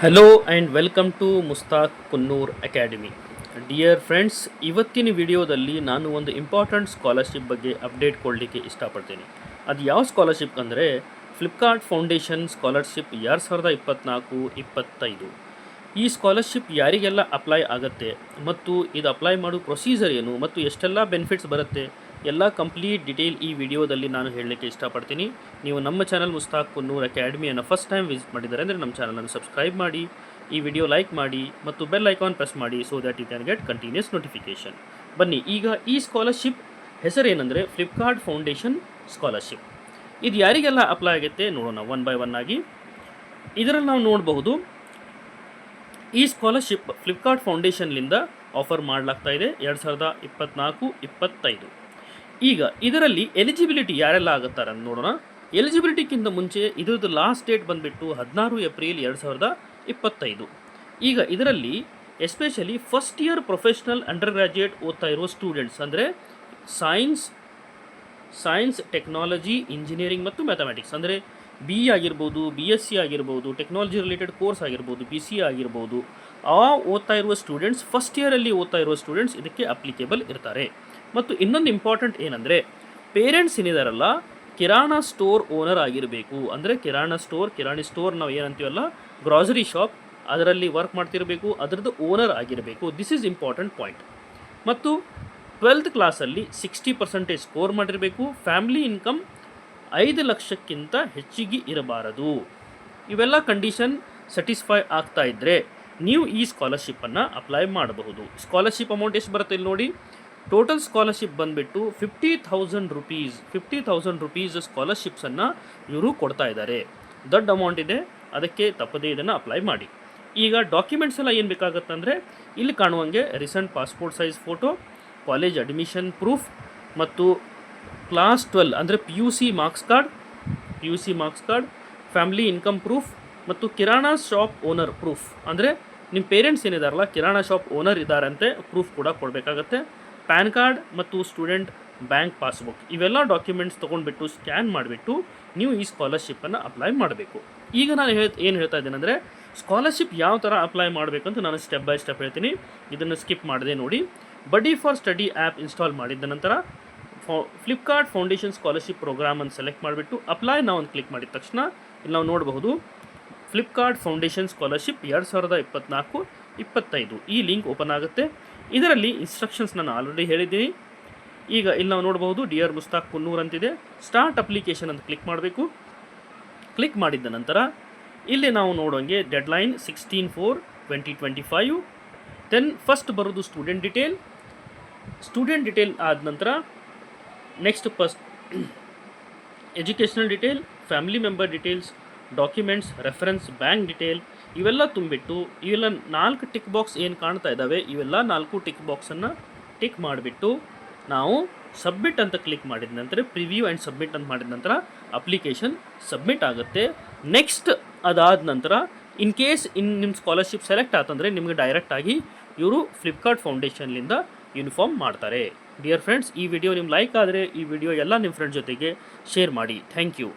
Hello and welcome to Mustaq Kunnur academy. Dear friends, ಇವತ್ತಿನ ವಿಡಿಯೋದಲ್ಲಿ ನಾನು ಒಂದು ಇಂಪಾರ್ಟೆಂಟ್ ಸ್ಕಾಲರ್ಶಿಪ್ ಬಗ್ಗೆ ಅಪ್ಡೇಟ್ ಕೊಡಲಿಕ್ಕೆ ಇಷ್ಟಪಡ್ತೀನಿ. ಅದು ಯಾವ ಸ್ಕಾಲರ್ಶಿಪ್ ಅಂದರೆ ಫ್ಲಿಪ್ಕಾರ್ಟ್ ಫೌಂಡೇಶನ್ ಸ್ಕಾಲರ್ಶಿಪ್ 2024-25. ಈ ಸ್ಕಾಲರ್ಶಿಪ್ ಯಾರಿಗೆಲ್ಲ ಅಪ್ಲೈ ಆಗುತ್ತೆ ಮತ್ತು ಇದು ಅಪ್ಲೈ ಮಾಡೋ ಪ್ರೊಸೀಜರ್ ಏನು ಮತ್ತು ಎಷ್ಟೆಲ್ಲ ಬೆನಿಫಿಟ್ಸ್ ಬರುತ್ತೆ ಎಲ್ಲ ಕಂಪ್ಲೀಟ್ ಡಿಟೇಲ್ ಈ ವಿಡಿಯೋದಲ್ಲಿ ನಾನು ಹೇಳಲಿಕ್ಕೆ ಇಷ್ಟಪಡ್ತೀನಿ. ನೀವು ನಮ್ಮ ಚಾನಲ್ ಮುಸ್ತಾಕ್ ಕುನ್ನೂರ್ ಅಕಾಡೆಮಿಯನ್ನು ಫಸ್ಟ್ ಟೈಮ್ ವಿಸಿಟ್ ಮಾಡಿದ್ದಾರೆ ಅಂದರೆ ನಮ್ಮ ಚಾನಲನ್ನು ಸಬ್ಸ್ಕ್ರೈಬ್ ಮಾಡಿ, ಈ ವಿಡಿಯೋ ಲೈಕ್ ಮಾಡಿ ಮತ್ತು ಬೆಲ್ ಐಕಾನ್ ಪ್ರೆಸ್ ಮಾಡಿ so that you can get continues notification. ಬನ್ನಿ, ಈಗ ಈ ಸ್ಕಾಲರ್ಶಿಪ್ ಹೆಸರೇನೆಂದರೆ ಫ್ಲಿಪ್ಕಾರ್ಟ್ ಫೌಂಡೇಶನ್ ಸ್ಕಾಲರ್ಶಿಪ್. ಇದು ಯಾರಿಗೆಲ್ಲ ಅಪ್ಲೈ ಆಗುತ್ತೆ ನೋಡೋಣ ಒನ್ ಬೈ ಒನ್ ಆಗಿ. ಇದರಲ್ಲಿ ನಾವು ನೋಡಬಹುದು ಈ ಸ್ಕಾಲರ್ಶಿಪ್ ಫ್ಲಿಪ್ಕಾರ್ಟ್ ಫೌಂಡೇಶನ್ಲಿಂದ ಆಫರ್ ಮಾಡಲಾಗ್ತಾ ಇದೆ 2024-25. ಈಗ ಇದರಲ್ಲಿ ಎಲಿಜಿಬಿಲಿಟಿ ಯಾರೆಲ್ಲ ಆಗುತ್ತಾರೆ ಅಂತ ನೋಡೋಣ. ಎಲಿಜಿಬಿಲಿಟಿಗಿಂತ ಮುಂಚೆ ಇದ್ರದ್ದು ಲಾಸ್ಟ್ ಡೇಟ್ ಬಂದುಬಿಟ್ಟು 16 ಏಪ್ರಿಲ್ 2025. ಈಗ ಇದರಲ್ಲಿ especially first year professional under graduate ಓದ್ತಾ ಇರೋ ಸ್ಟೂಡೆಂಟ್ಸ್ ಅಂದರೆ ಸೈನ್ಸ್ ಟೆಕ್ನಾಲಜಿ ಇಂಜಿನಿಯರಿಂಗ್ ಮತ್ತು ಮ್ಯಾಥಮೆಟಿಕ್ಸ್ ಅಂದರೆ BE ಆಗಿರ್ಬೋದು, BSc ಆಗಿರ್ಬೋದು, ಟೆಕ್ನಾಲಜಿ ರಿಲೇಟೆಡ್ ಕೋರ್ಸ್ ಆಗಿರ್ಬೋದು, BCA ಆಗಿರ್ಬೋದು, ಓದ್ತಾ ಇರುವ ಸ್ಟೂಡೆಂಟ್ಸ್, ಫಸ್ಟ್ ಇಯರಲ್ಲಿ ಓದ್ತಾ ಇರುವ ಸ್ಟೂಡೆಂಟ್ಸ್ ಇದಕ್ಕೆ ಅಪ್ಲಿಕೇಬಲ್ ಇರ್ತಾರೆ. ಮತ್ತು ಇನ್ನೊಂದು ಇಂಪಾರ್ಟೆಂಟ್ ಏನಂದರೆ ಪೇರೆಂಟ್ಸ್ ಏನಿದಾರಲ್ಲ ಕಿರಾಣಾ ಸ್ಟೋರ್ ಓನರ್ ಆಗಿರಬೇಕು. ಅಂದರೆ ಕಿರಾಣಿ ಸ್ಟೋರ್ ನಾವು ಏನಂತೀವಲ್ಲ ಗ್ರಾಸರಿ ಶಾಪ್, ಅದರಲ್ಲಿ ವರ್ಕ್ ಮಾಡ್ತಿರಬೇಕು, ಅದರದ್ದು ಓನರ್ ಆಗಿರಬೇಕು. This is important point. ಮತ್ತು 12th ಕ್ಲಾಸಲ್ಲಿ 60% ಸ್ಕೋರ್ ಮಾಡಿರಬೇಕು. ಫ್ಯಾಮಿಲಿ ಇನ್ಕಮ್ 5 ಲಕ್ಷಕ್ಕಿಂತ ಹೆಚ್ಚಿಗೆ ಇರಬಾರದು. ಇವೆಲ್ಲ ಕಂಡೀಷನ್ ಸ್ಯಾಟಿಸ್ಫೈ ಆಗ್ತಾ ಇದ್ದರೆ ನೀವು ಈ ಸ್ಕಾಲರ್ಶಿಪ್ಪನ್ನು ಅಪ್ಲೈ ಮಾಡಬಹುದು. ಸ್ಕಾಲರ್ಶಿಪ್ ಅಮೌಂಟ್ ಎಷ್ಟು ಬರುತ್ತೆ ಇಲ್ಲಿ ನೋಡಿ. ಟೋಟಲ್ ಸ್ಕಾಲರ್ಶಿಪ್ ಬಂದುಬಿಟ್ಟು 50,000 ರುಪೀಸ್ ಸ್ಕಾಲರ್ಶಿಪ್ಸನ್ನು ಇವರು ಕೊಡ್ತಾ ಇದ್ದಾರೆ. ದೊಡ್ಡ ಅಮೌಂಟ್ ಇದೆ, ಅದಕ್ಕೆ ತಪ್ಪದೇ ಇದನ್ನು ಅಪ್ಲೈ ಮಾಡಿ. ಈಗ ಡಾಕ್ಯುಮೆಂಟ್ಸ್ ಎಲ್ಲ ಏನು ಬೇಕಾಗುತ್ತೆ ಅಂದರೆ ಇಲ್ಲಿ ಕಾಣುವಂಗೆ recent passport size photo, college admission proof ಮತ್ತು ಕ್ಲಾಸ್ 12 ಅಂದರೆ PUC marks card, family income proof ಮತ್ತು ಕಿರಾಣಾ ಶಾಪ್ ಓನರ್ ಪ್ರೂಫ್. ಅಂದರೆ ನಿಮ್ಮ ಪೇರೆಂಟ್ಸ್ ಏನಿದಾರಲ್ಲ ಕಿರಾಣಾ ಶಾಪ್ ಓನರ್ ಇದ್ದಾರಂತೆ ಪ್ರೂಫ್ ಕೂಡ ಕೊಡಬೇಕಾಗತ್ತೆ. ಪ್ಯಾನ್ ಕಾರ್ಡ್ ಮತ್ತು ಸ್ಟೂಡೆಂಟ್ ಬ್ಯಾಂಕ್ ಪಾಸ್ಬುಕ್, ಇವೆಲ್ಲ ಡಾಕ್ಯುಮೆಂಟ್ಸ್ ತೊಗೊಂಡ್ಬಿಟ್ಟು ಸ್ಕ್ಯಾನ್ ಮಾಡಿಬಿಟ್ಟು ನೀವು ಈ ಸ್ಕಾಲರ್ಶಿಪ್ಪನ್ನು ಅಪ್ಲೈ ಮಾಡಬೇಕು. ಈಗ ನಾನು ಏನು ಹೇಳ್ತಾ ಇದ್ದೇನೆ ಅಂದರೆ ಸ್ಕಾಲರ್ಶಿಪ್ ಯಾವ ಥರ ಅಪ್ಲೈ ಮಾಡಬೇಕಂತ ನಾನು ಸ್ಟೆಪ್ ಬೈ ಸ್ಟೆಪ್ ಹೇಳ್ತೀನಿ. ಇದನ್ನು ಸ್ಕಿಪ್ ಮಾಡಿದೆ ನೋಡಿ. ಬಡ್ಡಿ ಫಾರ್ ಸ್ಟಡಿ ಆ್ಯಪ್ ಇನ್ಸ್ಟಾಲ್ ಮಾಡಿದ ನಂತರ ಫ್ಲಿಪ್ಕಾರ್ಟ್ ಫೌಂಡೇಶನ್ ಸ್ಕಾಲರ್ಶಿಪ್ ಪ್ರೋಗ್ರಾಮನ್ನು ಸೆಲೆಕ್ಟ್ ಮಾಡಿಬಿಟ್ಟು ಅಪ್ಲೈ ನಾವು ಒಂದು ಕ್ಲಿಕ್ ಮಾಡಿದ ತಕ್ಷಣ ಇಲ್ಲಿ ನಾವು ನೋಡಬಹುದು ಫ್ಲಿಪ್ಕಾರ್ಟ್ ಫೌಂಡೇಶನ್ ಸ್ಕಾಲರ್ಶಿಪ್ 2024-25 ಈ ಲಿಂಕ್ ಓಪನ್ ಆಗುತ್ತೆ. ಇದರಲ್ಲಿ ಇನ್ಸ್ಟ್ರಕ್ಷನ್ಸ್ ನಾನು ಆಲ್ರೆಡಿ ಹೇಳಿದ್ದೀನಿ. ಈಗ ಇಲ್ಲಿ ನಾವು ನೋಡಬಹುದು ಡಿಯರ್ ಮುಸ್ತಾಕ್ ಕುನ್ನೂರ್ ಅಂತಿದೆ. ಸ್ಟಾರ್ಟ್ ಅಪ್ಲಿಕೇಶನ್ ಅಂತ ಕ್ಲಿಕ್ ಮಾಡಬೇಕು. ಕ್ಲಿಕ್ ಮಾಡಿದ ನಂತರ ಇಲ್ಲಿ ನಾವು ನೋಡುವಂಗೆ ಡೆಡ್ಲೈನ್ 16/4/2025. ದೆನ್ ಫಸ್ಟ್ ಬರೋದು ಸ್ಟೂಡೆಂಟ್ ಡಿಟೇಲ್ ಆದ ನಂತರ next educational detail, family member details, documents, reference, bank detail ಇವೆಲ್ಲ ತುಂಬಿಟ್ಟು ಇವೆಲ್ಲ 4 ಟಿಕ್ ಬಾಕ್ಸ್ ಏನು ಕಾಣ್ತಾ ಇದ್ದಾವೆ ಇವೆಲ್ಲ 4 ಟಿಕ್ ಬಾಕ್ಸನ್ನು ಟಿಕ್ ಮಾಡಿಬಿಟ್ಟು ನಾವು ಸಬ್ಮಿಟ್ ಅಂತ ಕ್ಲಿಕ್ ಮಾಡಿದ ನಂತರ ಪ್ರಿವ್ಯೂ ಆ್ಯಂಡ್ ಸಬ್ಮಿಟ್ ಅಂತ ಮಾಡಿದ ನಂತರ ಅಪ್ಲಿಕೇಶನ್ ಸಬ್ಮಿಟ್ ಆಗುತ್ತೆ. ನೆಕ್ಸ್ಟ್ ಅದಾದ ನಂತರ ಇನ್ ಕೇಸ್ ನಿಮ್ಮ ಸ್ಕಾಲರ್ಶಿಪ್ ಸೆಲೆಕ್ಟ್ ಆತಂದರೆ ನಿಮಗೆ ಡೈರೆಕ್ಟಾಗಿ ಇವರು ಫ್ಲಿಪ್ಕಾರ್ಟ್ ಫೌಂಡೇಶನ್ಲಿಂದ ಇನ್ಫಾರ್ಮ್ ಮಾಡ್ತಾರೆ. ಡಿಯರ್ ಫ್ರೆಂಡ್ಸ್, ಈ ವಿಡಿಯೋ ನಿಮ್ಗೆ ಲೈಕ್ ಆದರೆ ಈ ವಿಡಿಯೋ ಎಲ್ಲ ನಿಮ್ಮ ಫ್ರೆಂಡ್ಸ್ ಜೊತೆಗೆ ಶೇರ್ ಮಾಡಿ. Thank you.